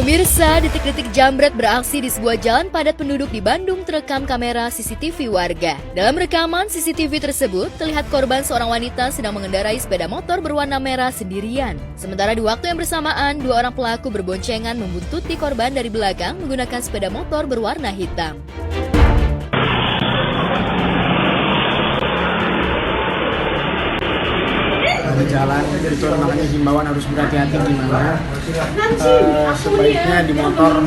Pemirsa, detik-detik jambret beraksi di sebuah jalan padat penduduk di Bandung terekam kamera CCTV warga. Dalam rekaman CCTV tersebut, terlihat korban seorang wanita sedang mengendarai sepeda motor berwarna merah sendirian. Sementara di waktu yang bersamaan, dua orang pelaku berboncengan membuntuti korban dari belakang menggunakan sepeda motor berwarna hitam. Di jalan itu makanya himbauan harus berhati-hati gimana sebaiknya di motor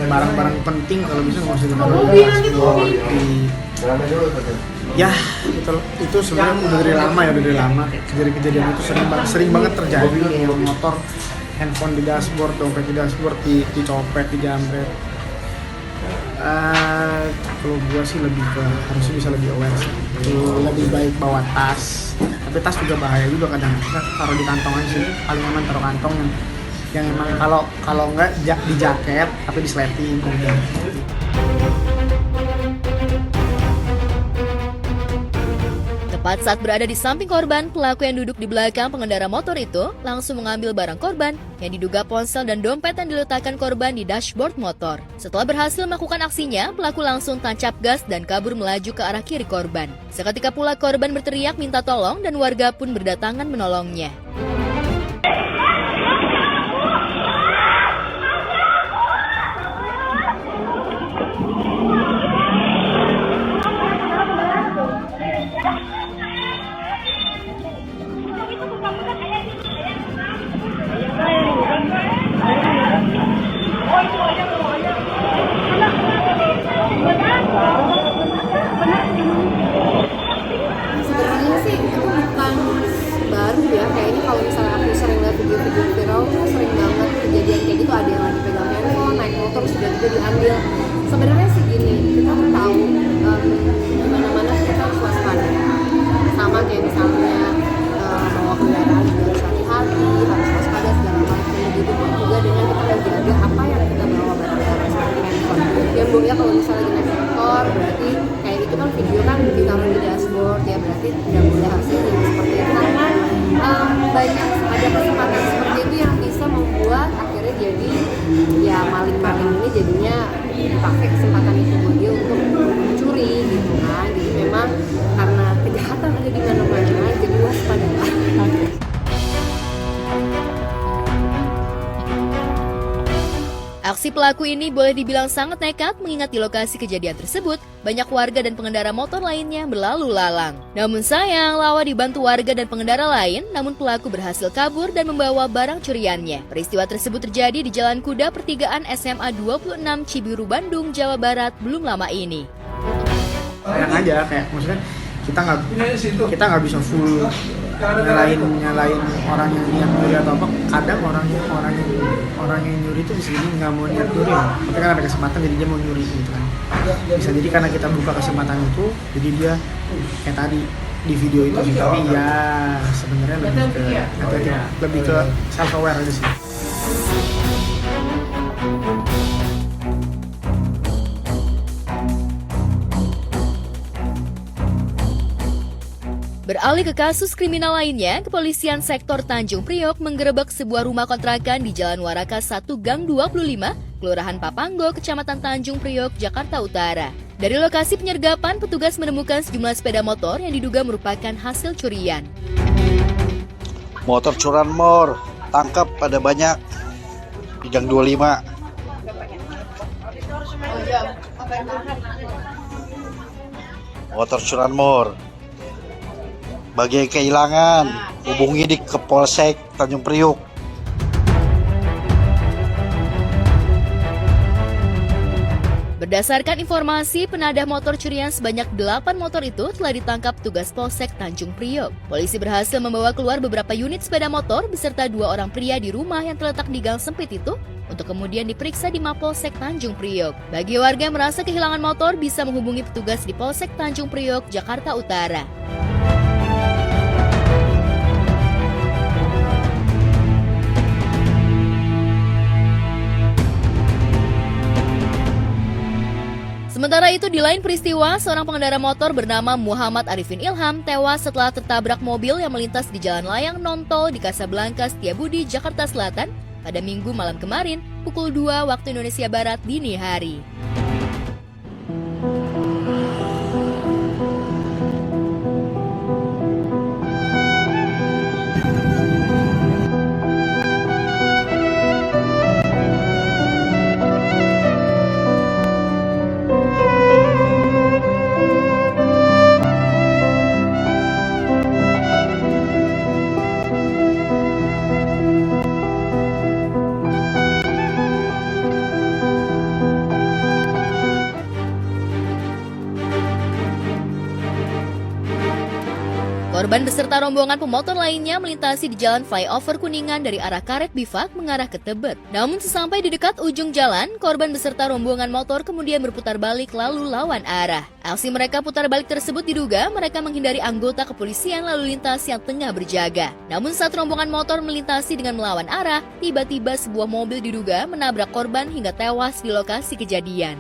barang-barang penting kalau bisa nggak usah ditaruh ya itu sebenarnya udah dari lama kejadian itu sering banget terjadi yang motor handphone di dashboard, dompet di dashboard dicopet, dijambret. Kalau gua sih harusnya bisa lebih aware sih. Lebih baik bawa tas, tapi tas juga bahaya juga kadang taruh di kantong aja sih, paling aman taruh kantong yang emang kalau nggak di jaket tapi di sleting udah. Tepat saat berada di samping korban, pelaku yang duduk di belakang pengendara motor itu langsung mengambil barang korban yang diduga ponsel dan dompet yang diletakkan korban di dashboard motor. Setelah berhasil melakukan aksinya, pelaku langsung tancap gas dan kabur melaju ke arah kiri korban. Seketika pula korban berteriak minta tolong dan warga pun berdatangan menolongnya. Sebenarnya sih itu bukan baru ya, kayak ini kalau misalnya aku sering lihat video-video viral tuh sering banget kejadian kayak gitu, ada yang lagi pegang handphone, naik motor sudah juga diambil. Sebenarnya sih gini, kita tuh tahu di mana-mana kita harus waspada, sama kayak misalnya bawa kendaraan juga harus hati-hati, harus waspada segala macam. Begitu pun juga dengan kita menjaga apa yang kita bawa barang-barang seperti handphone. Yang bu ya kalau misalnya lagi naik motor berarti kayak itu kan video kan ditaruh di dashboard ya, berarti tidak boleh hasilnya seperti itu karena banyak ada kesempatan seperti itu yang bisa membuat akhirnya jadi ya maling-maling ini jadinya dipakai kesempatan itu buat dia untuk mencuri gitu kan. Jadi memang karena kejahatan ada di mana-mana, jadi waspadalah. Aksi pelaku ini boleh dibilang sangat nekat mengingat di lokasi kejadian tersebut banyak warga dan pengendara motor lainnya berlalu lalang. Namun sayang, Lawa dibantu warga dan pengendara lain, namun pelaku berhasil kabur dan membawa barang curiannya. Peristiwa tersebut terjadi di Jalan Kuda Pertigaan SMA 26 Cibiru, Bandung, Jawa Barat belum lama ini. Sayang aja, kayak maksudnya kita nggak bisa full nyalain orang yang niat nyuri atau apa. Kadang orang yang nyuri itu bisa jadi nggak mau niat nyuri, tapi kan ada kesempatan jadi dia mau nyuri gitu kan. Bisa jadi karena kita buka kesempatan itu, jadi dia kayak tadi di video itu sih. Tapi ya sebenarnya lebih ke self aware aja sih. Beralih ke kasus kriminal lainnya, Kepolisian Sektor Tanjung Priok menggerebek sebuah rumah kontrakan di Jalan Waraka 1 Gang 25, Kelurahan Papanggo, Kecamatan Tanjung Priok, Jakarta Utara. Dari lokasi penyergapan, petugas menemukan sejumlah sepeda motor yang diduga merupakan hasil curian. Motor curanmor, tangkap pada banyak di Gang 25. Motor curanmor. Bagi kehilangan, hubungi di Polsek Tanjung Priok. Berdasarkan informasi, penadah motor curian sebanyak 8 motor itu telah ditangkap tugas Polsek Tanjung Priok. Polisi berhasil membawa keluar beberapa unit sepeda motor beserta 2 orang pria di rumah yang terletak di gang sempit itu untuk kemudian diperiksa di Mapolsek Tanjung Priok. Bagi warga yang merasa kehilangan motor bisa menghubungi petugas di Polsek Tanjung Priok, Jakarta Utara. Sementara itu di lain peristiwa, seorang pengendara motor bernama Muhammad Arifin Ilham tewas setelah tertabrak mobil yang melintas di Jalan Layang non-tol di Kasablanka, Setiabudi, Jakarta Selatan pada Minggu malam kemarin pukul 2 waktu Indonesia Barat dini hari. Korban beserta rombongan pemotor lainnya melintasi di jalan flyover Kuningan dari arah Karet Bifak mengarah ke Tebet. Namun sesampai di dekat ujung jalan, korban beserta rombongan motor kemudian berputar balik lalu lawan arah. Aksi mereka putar balik tersebut diduga mereka menghindari anggota kepolisian lalu lintas yang tengah berjaga. Namun saat rombongan motor melintasi dengan melawan arah, tiba-tiba sebuah mobil diduga menabrak korban hingga tewas di lokasi kejadian.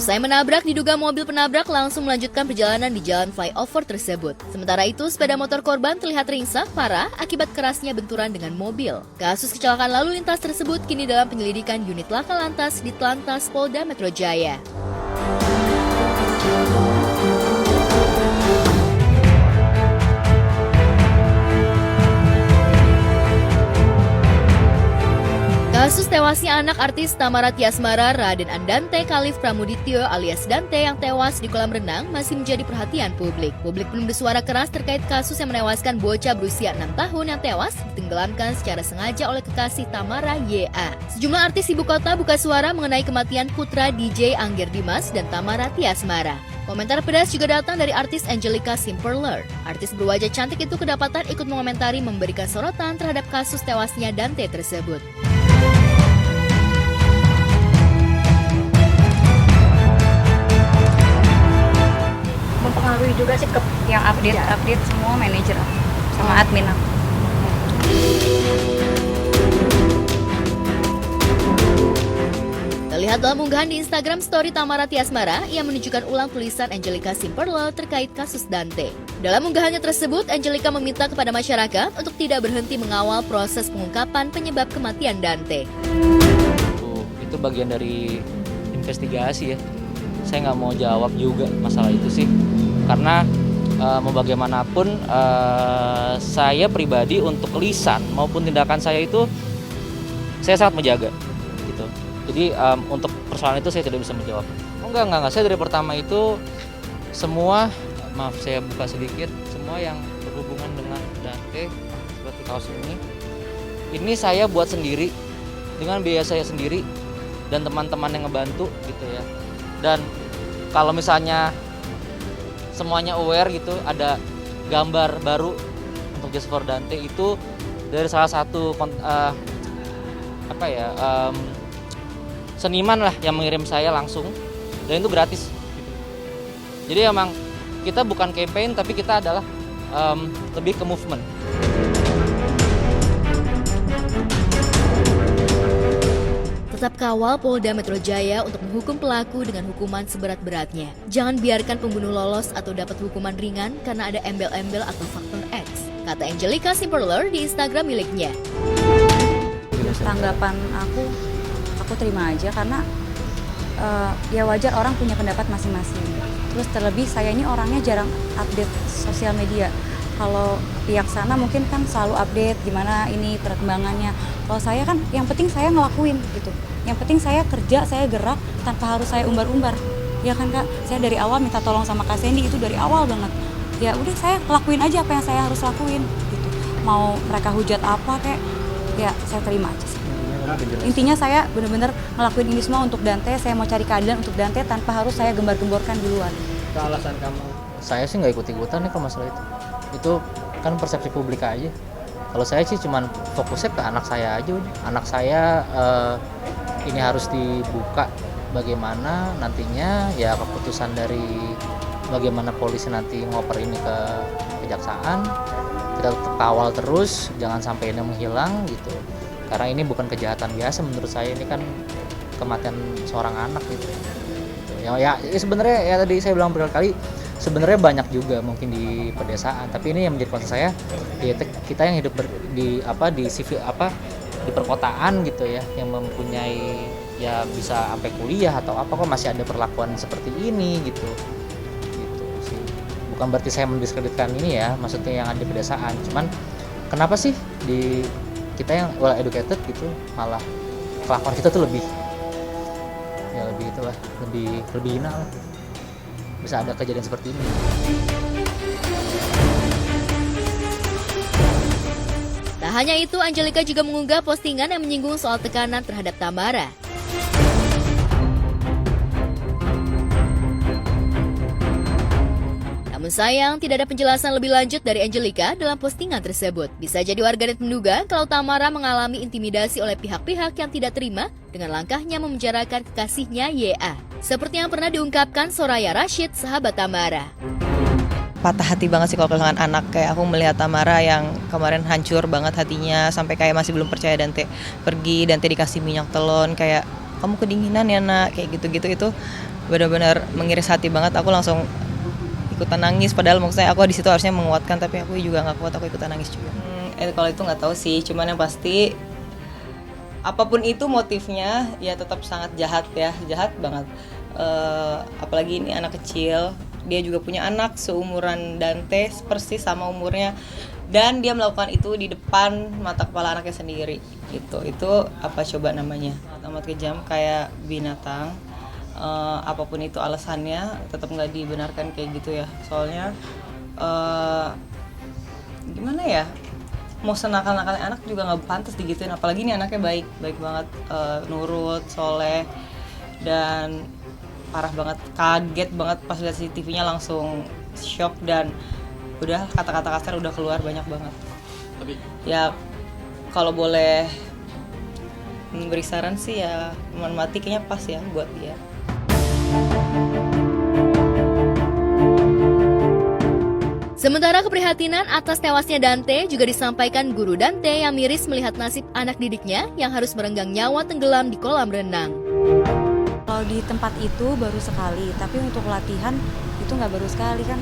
Usai menabrak, diduga mobil penabrak langsung melanjutkan perjalanan di jalan flyover tersebut. Sementara itu, sepeda motor korban terlihat ringsek parah akibat kerasnya benturan dengan mobil. Kasus kecelakaan lalu lintas tersebut kini dalam penyelidikan unit Laka Lantas di Telantas Polda Metro Jaya. Kasus tewasnya anak artis Tamara Tiasmara Raden Andante Khalif Pramudityo alias Dante yang tewas di kolam renang masih menjadi perhatian publik. Publik belum bersuara keras terkait kasus yang menewaskan bocah berusia 6 tahun yang tewas ditenggelamkan secara sengaja oleh kekasih Tamara Y.A. Sejumlah artis ibu kota buka suara mengenai kematian putra DJ Angger Dimas dan Tamara Tiasmara. Komentar pedas juga datang dari artis Angelica Simperler. Artis berwajah cantik itu kedapatan ikut mengomentari memberikan sorotan terhadap kasus tewasnya Dante tersebut. Mempengaruhi juga sih ke yang update semua manajer sama admin aku. Terlihat dalam unggahan di Instagram story Tamara Tiasmara yang menunjukkan ulang tulisan Angelica Simperler terkait kasus Dante. Dalam unggahannya tersebut, Angelica meminta kepada masyarakat untuk tidak berhenti mengawal proses pengungkapan penyebab kematian Dante. Itu bagian dari investigasi ya. Saya nggak mau jawab juga masalah itu sih, karena mau bagaimanapun saya pribadi untuk lisan maupun tindakan saya itu saya sangat menjaga gitu. Jadi untuk persoalan itu saya tidak bisa menjawab. Enggak. Saya dari pertama itu semua, maaf saya buka sedikit, semua yang berhubungan dengan Dante seperti kaos ini saya buat sendiri dengan biaya saya sendiri dan teman-teman yang ngebantu gitu ya. Dan kalau misalnya semuanya aware gitu, ada gambar baru untuk Just for Dante itu dari salah satu seniman lah yang mengirim saya langsung, dan itu gratis gitu. Jadi emang kita bukan campaign, tapi kita adalah lebih ke movement. Tetap kawal Polda Metro Jaya untuk menghukum pelaku dengan hukuman seberat-beratnya. Jangan biarkan pembunuh lolos atau dapat hukuman ringan karena ada embel-embel atau faktor X, kata Angelica Simperler di Instagram miliknya. Tanggapan aku terima aja karena ya wajar orang punya pendapat masing-masing. Terus terlebih saya ini orangnya jarang update sosial media. Kalau pihak sana mungkin kan selalu update gimana ini perkembangannya. Kalau saya kan yang penting saya ngelakuin gitu. Yang penting saya kerja, saya gerak tanpa harus saya umbar-umbar. Ya kan Kak, saya dari awal minta tolong sama Kak Sandy itu dari awal banget. Ya udah saya lakuin aja apa yang saya harus lakuin gitu. Mau mereka hujat apa kayak ya saya terima aja sih. Intinya saya benar-benar ngelakuin ini semua untuk Dante, saya mau cari keadilan untuk Dante tanpa harus saya gembar-gemborkan duluan. Itu alasan kamu? Saya sih nggak ikut-ikutan nih kalau masalah itu. Itu kan persepsi publik aja. Kalau saya sih cuman fokusnya ke anak saya aja. Anak saya ini harus dibuka bagaimana nantinya ya keputusan dari bagaimana polisi nanti ngoper ini ke kejaksaan. Kita tetap kawal terus, jangan sampai ini menghilang gitu. Karena ini bukan kejahatan biasa menurut saya, ini kan kematian seorang anak gitu. Ya sebenarnya ya tadi saya bilang berkali-kali sebenarnya banyak juga mungkin di pedesaan, tapi ini yang menjadi concern saya ya kita yang hidup di perkotaan gitu ya, yang mempunyai ya bisa sampai kuliah atau apa kok masih ada perlakuan seperti ini gitu sih. Bukan berarti saya mendiskreditkan ini ya, maksudnya yang ada di pedesaan, cuman kenapa sih di kita yang well educated gitu malah kelakuan kita tuh lebih hina lah, bisa ada kejadian seperti ini. Tak hanya itu, Angelica juga mengunggah postingan yang menyinggung soal tekanan terhadap Tamara. Namun sayang, tidak ada penjelasan lebih lanjut dari Angelica dalam postingan tersebut. Bisa jadi warganet menduga kalau Tamara mengalami intimidasi oleh pihak-pihak yang tidak terima dengan langkahnya memenjarakan kekasihnya YA. Seperti yang pernah diungkapkan Soraya Rashid, sahabat Tamara. Patah hati banget sih kalau kehilangan anak. Kayak aku melihat Tamara yang kemarin hancur banget hatinya, sampai kayak masih belum percaya Dante pergi, Dante dikasih minyak telon, kayak kamu kedinginan ya nak, kayak gitu-gitu. Itu benar-benar mengiris hati banget. Aku langsung ikutan nangis, padahal maksudnya aku di situ harusnya menguatkan, tapi aku juga nggak kuat, aku ikutan nangis juga. Kalau itu nggak tahu sih, cuman yang pasti apapun itu motifnya ya tetap sangat jahat ya, jahat banget. Apalagi ini anak kecil, dia juga punya anak seumuran Dante, persis sama umurnya, dan dia melakukan itu di depan mata kepala anaknya sendiri. Itu apa coba namanya? Amat kejam, kayak binatang. Apapun itu alasannya tetap nggak dibenarkan kayak gitu ya, soalnya gimana ya, mau senakal-nakalnya anak juga nggak pantas digituin, apalagi ini anaknya baik banget, nurut, soleh, dan parah banget, kaget banget pas lihat CCTV-nya, langsung shock, dan udah kata-kata kasar udah keluar banyak banget. Ya kalau boleh memberi saran sih ya hukuman mati kayaknya pas ya buat dia. Sementara keprihatinan atas tewasnya Dante juga disampaikan guru Dante yang miris melihat nasib anak didiknya yang harus merenggang nyawa tenggelam di kolam renang. Kalau di tempat itu baru sekali, tapi untuk latihan itu nggak baru sekali kan.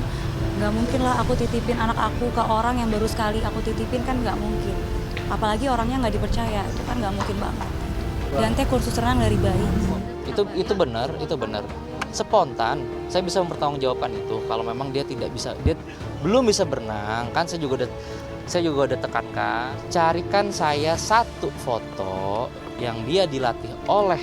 Nggak mungkin lah aku titipin anak aku ke orang yang baru sekali aku titipin, kan nggak mungkin. Apalagi orangnya nggak dipercaya, itu kan nggak mungkin banget. Dante kursus renang dari bayi. Itu benar. Spontan, saya bisa mempertanggungjawabkan itu. Kalau memang dia belum bisa berenang, kan saya juga udah tekankan, carikan saya satu foto yang dia dilatih oleh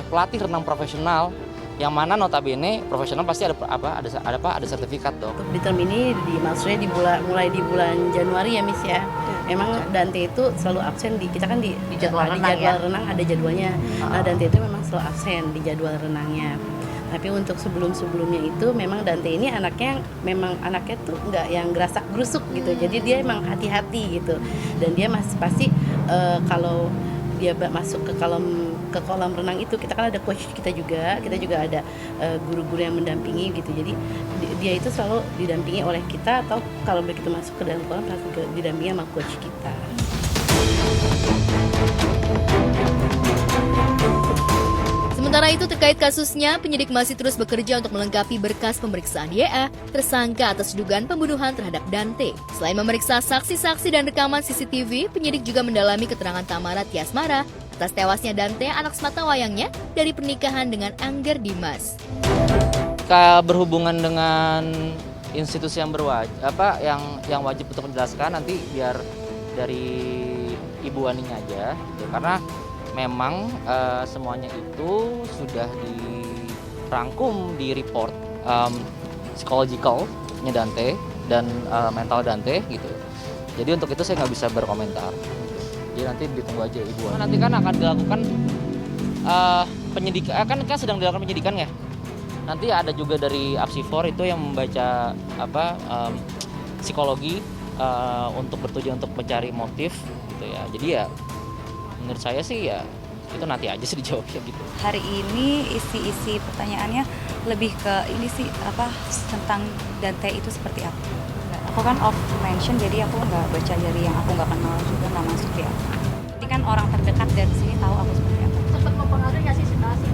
pelatih renang profesional, yang mana notabene profesional pasti ada sertifikat dong. Untuk di term ini maksudnya mulai di bulan Januari ya Miss ya. Memang Dante itu selalu absen kita kan di jadwal renang ada jadwalnya. Dante itu memang selalu absen di jadwal renangnya. Tapi untuk sebelumnya itu memang Dante ini anaknya tuh nggak yang gerasak gerusuk gitu. Jadi dia emang hati-hati gitu. Dan dia masih pasti kalau dia masuk ke kolam renang itu, kita kan ada coach kita juga ada guru-guru yang mendampingi gitu. Jadi dia itu selalu didampingi oleh kita, atau kalau begitu masuk ke dalam kolam langsung didampingi sama coach kita. Sementara itu terkait kasusnya, penyidik masih terus bekerja untuk melengkapi berkas pemeriksaan YA, tersangka atas dugaan pembunuhan terhadap Dante. Selain memeriksa saksi-saksi dan rekaman CCTV, penyidik juga mendalami keterangan Tamara Tiasmara atas tewasnya Dante, anak sematawayangnya, dari pernikahan dengan Angger Dimas. berhubungan dengan institusi yang yang wajib untuk menjelaskan, nanti biar dari Ibu Waninya aja gitu. Karena memang semuanya itu sudah dirangkum di report psychological-nya Dante dan mental Dante gitu. Jadi untuk itu saya nggak bisa berkomentar. Jadi nanti ditunggu aja Ibu Wani. Nanti kan akan dilakukan penyidikan, kan sedang dilakukan penyidikan ya. Nanti ada juga dari Apsifor itu yang membaca psikologi untuk bertujuan untuk mencari motif gitu ya. Jadi ya menurut saya sih ya itu nanti aja sih dijawabnya gitu. Hari ini isi pertanyaannya lebih ke ini sih tentang Dante itu seperti apa. Aku kan off mention, jadi aku nggak baca dari yang aku nggak kenal juga, nggak masuk ya. Nanti kan orang terdekat dari sini tahu aku seperti apa. Sempat mempengaruhi nggak sih situasi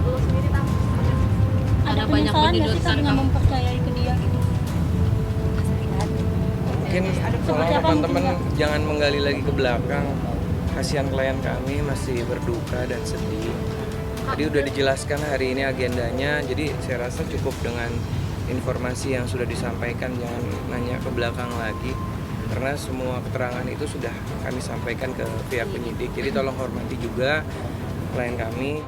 lu sendiri tahu? Ada banyak menidurkan dengan mempercayai ke dia gitu. Mungkin tolong teman-teman jangan menggali lagi ke belakang. Kasihan klien kami masih berduka dan sedih. Tadi udah dijelaskan hari ini agendanya, jadi saya rasa cukup dengan informasi yang sudah disampaikan, jangan nanya ke belakang lagi. Karena semua keterangan itu sudah kami sampaikan ke pihak penyidik. Jadi tolong hormati juga klien kami.